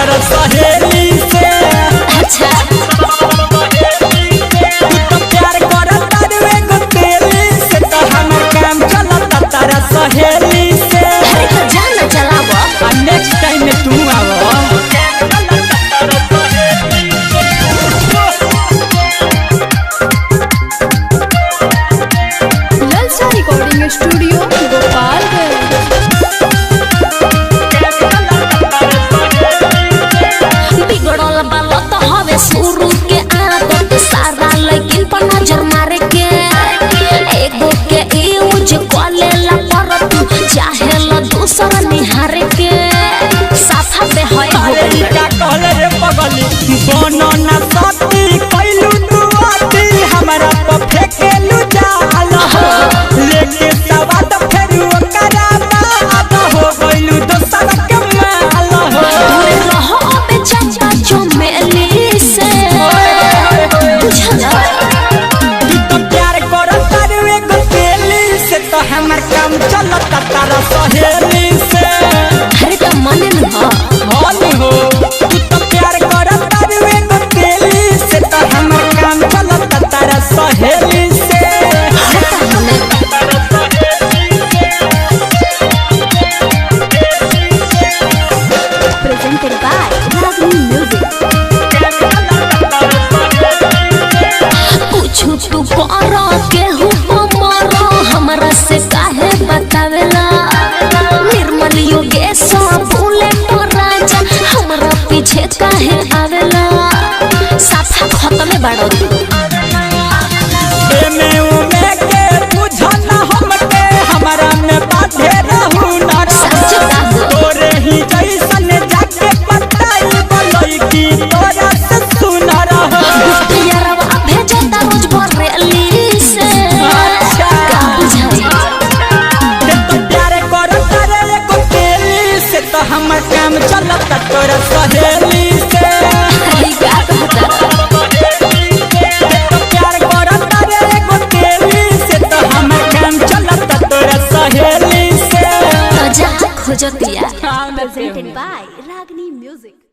तोरा सहेली से। अच्छा तू तो प्यार करत तारू एगो तेली से, तो हमर काम चलता तारा सहेली से। अरे तो जाना चलावा नेक्स्ट टाइम में तू आवो। ललचा रिकॉर्डिंग स्टूडियो गोपालगंज। बिगड़ल बालो तो हवे शुरू के आदत, सारा लेकिन पर नजर मारे के एगो के यूज कलेला पर तू चाहेला दूसरा निहारे के साथा पे है हो गइल। का कहले रे पगली बनो ना सती कैलू तू आती, हमरा पे फेकेलू जाल हो लेके सवाद फेरू ओकरा बाद हो गइलू दोसर के माल हो। दूर रहो अबे चंपा चमेली से बुझला। तू तो प्यार करत तारू एगो तेली से, तो हमर काम चलता तारा सहेली से। अरे तो मन न हाल हो तू तो प्यार करत तारू एगो तेली से, तो हमर काम चलता तारा सहेली से। presented by Ragni Music। पूछू तू करो केहू मरो हमरा से काहे बतावेला, निर्मल योगेश भूले तो राजा हमरा पीछे काहे आवेला, साथा खत्म बाड़ो तू। एमे उमे के बुझन हमके हमरा में बाधे रहू ना सच बात। तोरे ही जैसन जाके पटाई बोलई की तोरा से सुना रहो। यारवा भेजता रोज बरेली से अच्छा। का बुझाई। ते तो प्यार करत रे एगो तेली से, तो हमर काम चलता तोरा सहेली से। अरे का कहता ते तो प्यार करत रे एगो तेली से, तो हमर काम चलता तोरा सहेली से। तो जा खोजतिया। हाँ, मैं presented by Ragni Music।